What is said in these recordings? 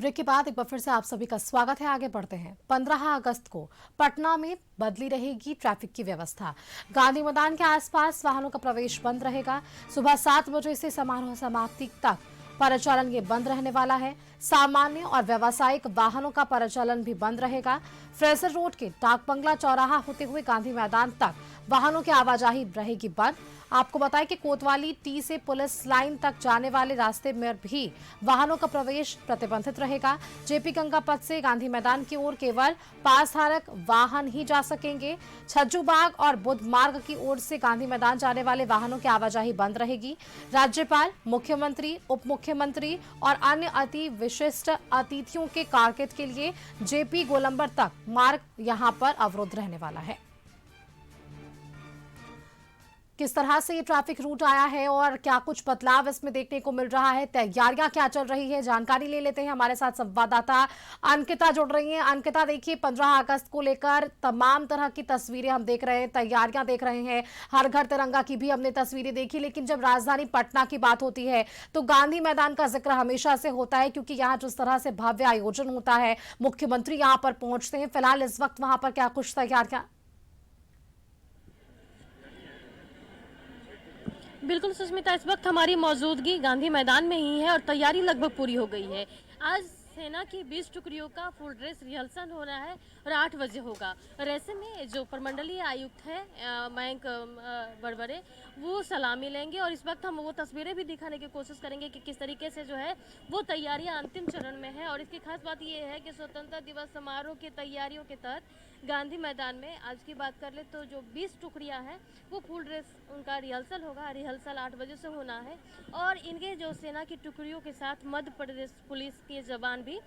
Break के बाद एक बार फिर से आप सभी का स्वागत है। आगे बढ़ते हैं। 15 अगस्त को पटना में बदली रहेगी ट्रैफिक की व्यवस्था। गांधी मैदान के आसपास वाहनों का प्रवेश बंद रहेगा। सुबह 7 बजे से समारोह समाप्ति तक परिचालन ये बंद रहने वाला है। सामान्य और व्यावसायिक वाहनों का परिचालन भी बंद रहेगा। फ्रेजर रोड के डाक बंगला चौराहा होते हुए गांधी मैदान तक वाहनों की आवाजाही रहेगी बंद। आपको बताएं कि कोतवाली टी से पुलिस लाइन तक जाने वाले रास्ते में भी वाहनों का प्रवेश प्रतिबंधित रहेगा। जेपी गंगा पथ से गांधी मैदान की ओर केवल पास धारक वाहन ही जा सकेंगे। छज्जू बाग और बुद्ध मार्ग की ओर से गांधी मैदान जाने वाले वाहनों की आवाजाही बंद रहेगी। राज्यपाल, मुख्यमंत्री, उप मुख्यमंत्री और अन्य अति विशिष्ट अतिथियों के कारकेड के लिए जेपी गोलंबर तक मार्ग यहां पर अवरुद्ध रहने वाला है। किस तरह से ये ट्रैफिक रूट आया है और क्या कुछ बदलाव इसमें देखने को मिल रहा है, तैयारियां क्या चल रही है, जानकारी ले लेते हैं। हमारे साथ संवाददाता अंकिता जुड़ रही हैं। अंकिता, देखिए 15 अगस्त को लेकर तमाम तरह की तस्वीरें हम देख रहे हैं, तैयारियां देख रहे हैं। हर घर तिरंगा की भी हमने तस्वीरें देखी, लेकिन जब राजधानी पटना की बात होती है तो गांधी मैदान का जिक्र हमेशा से होता है, क्योंकि यहाँ जिस तरह से भव्य आयोजन होता है, मुख्यमंत्री यहाँ पर पहुंचते हैं। फिलहाल इस वक्त वहां पर क्या कुछ तैयारियां? बिल्कुल सुष्मिता, इस वक्त हमारी मौजूदगी गांधी मैदान में ही है और तैयारी लगभग पूरी हो गई है। आज सेना की 20 टुकड़ियों का फुल ड्रेस रिहर्सल होना है और 8 बजे होगा। और ऐसे में जो प्रमंडलीय आयुक्त है मयंक बड़बड़े, वो सलामी लेंगे और इस वक्त हम वो तस्वीरें भी दिखाने की कोशिश करेंगे कि किस तरीके से जो है वो तैयारियां अंतिम चरण में है। और इसकी खास बात ये है कि स्वतंत्रता दिवस समारोह की तैयारियों के तहत गांधी मैदान में आज की बात कर ले तो जो 20 टुकड़ियां हैं वो फुल ड्रेस उनका रिहर्सल होगा। रिहर्सल 8 बजे से होना है और इनके जो सेना की टुकड़ियों के साथ मध्य प्रदेश पुलिस के जवान भी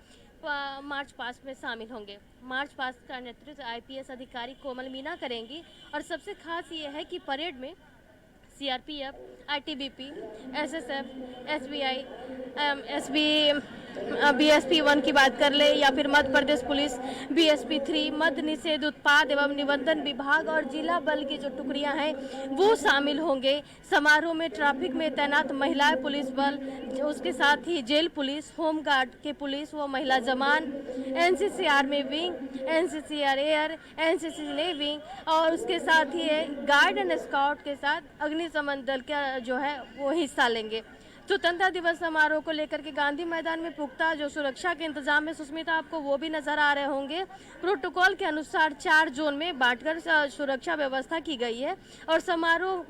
मार्च पास्ट में शामिल होंगे। मार्च पास्ट का नेतृत्व आईपीएस अधिकारी कोमल मीना करेंगी और सबसे खास ये है कि परेड में CRPF, ITBP, SSF, SBI, BSP 1 की बात कर ले या फिर मध्य प्रदेश पुलिस बीएसपी 3, मद्य निषेध उत्पाद एवं निबंधन विभाग और जिला बल की जो टुकड़ियां हैं वो शामिल होंगे। समारोह में ट्रैफिक में तैनात महिला पुलिस बल, उसके साथ ही जेल पुलिस, होम गार्ड के पुलिस व महिला जवान, NCC army wing, NCC air, NCC नेविंग और उसके साथ ही गार्ड एंड स्काउट के साथ अग्निशमन दल का जो है वो हिस्सा लेंगे। स्वतंत्रता दिवस समारोह को लेकर के गांधी मैदान में पुख्ता जो सुरक्षा के इंतजाम है सुष्मिता, आपको वो भी नजर आ रहे होंगे। प्रोटोकॉल के अनुसार 4 जोन में बांटकर सुरक्षा व्यवस्था की गई है और समारोह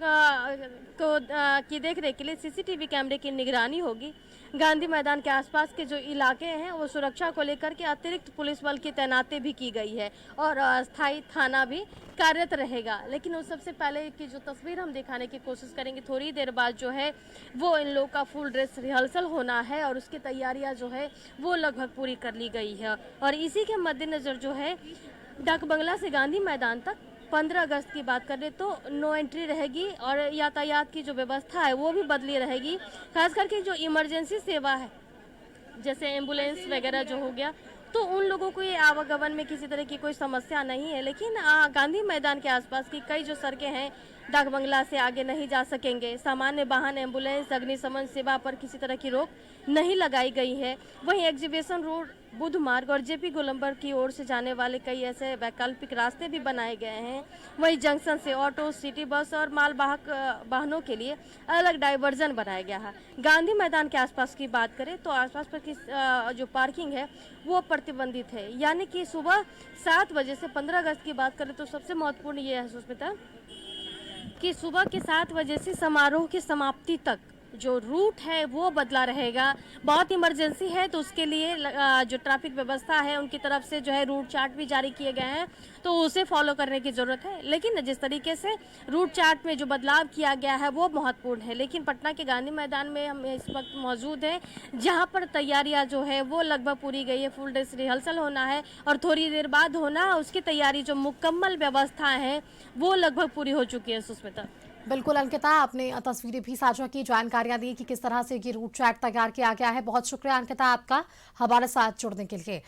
की देखरेख के लिए सीसीटीवी कैमरे की निगरानी होगी। गांधी मैदान के आसपास के जो इलाके हैं वो सुरक्षा को लेकर के अतिरिक्त पुलिस बल की तैनाती भी की गई है और अस्थायी थाना भी कार्यरत रहेगा। लेकिन उस सबसे पहले की जो तस्वीर हम दिखाने की कोशिश करेंगे, थोड़ी देर बाद जो है वो इन लोगों का फुल ड्रेस रिहर्सल होना है और उसकी तैयारियां जो है वो लगभग पूरी कर ली गई है। और इसी के मद्देनजर जो है डाक बंगला से गांधी मैदान तक 15 अगस्त की बात करें तो नो एंट्री रहेगी और यातायात की जो व्यवस्था है वो भी बदली रहेगी। खास करके जो इमरजेंसी सेवा है जैसे एम्बुलेंस वगैरह जो हो गया, तो उन लोगों को ये आवागमन में किसी तरह की कोई समस्या नहीं है। लेकिन गांधी मैदान के आसपास की कई जो सड़कें हैं डाक बंगला से आगे नहीं जा सकेंगे। सामान्य वाहन, एम्बुलेंस, अग्निशमन सेवा पर किसी तरह की रोक नहीं लगाई गई है। वहीं एग्जीबिशन रोड, बुद्ध मार्ग और जेपी गोलंबर की ओर से जाने वाले कई ऐसे वैकल्पिक रास्ते भी बनाए गए हैं। वहीं जंक्शन से ऑटो, सिटी बस और मालवाहक वाहनों के लिए अलग डाइवर्जन बनाया गया है। गांधी मैदान के आसपास की बात करें तो आसपास पर की जो पार्किंग है वो प्रतिबंधित है, यानी कि सुबह 7 बजे से 15 अगस्त की बात करें तो सबसे महत्वपूर्ण ये है सुष्मिता कि सुबह के 7 बजे से समारोह की समाप्ति तक जो रूट है वो बदला रहेगा। बहुत इमरजेंसी है तो उसके लिए जो ट्रैफिक व्यवस्था है उनकी तरफ से जो है रूट चार्ट भी जारी किए गए हैं, तो उसे फॉलो करने की ज़रूरत है। लेकिन जिस तरीके से रूट चार्ट में जो बदलाव किया गया है वो महत्वपूर्ण है। लेकिन पटना के गांधी मैदान में हम इस वक्त मौजूद हैं जहाँ पर तैयारियाँ जो है वो लगभग पूरी गई है। फुल ड्रेस रिहर्सल होना है और थोड़ी देर बाद होना, उसकी तैयारी जो मुकम्मल व्यवस्था है वो लगभग पूरी हो चुकी है सुष्मिता। बिल्कुल अंकिता, आपने तस्वीरें भी साझा की, जानकारियां दी कि किस तरह से ये रूट चार्ट तैयार किया गया है। बहुत शुक्रिया अंकिता आपका हमारे साथ जुड़ने के लिए।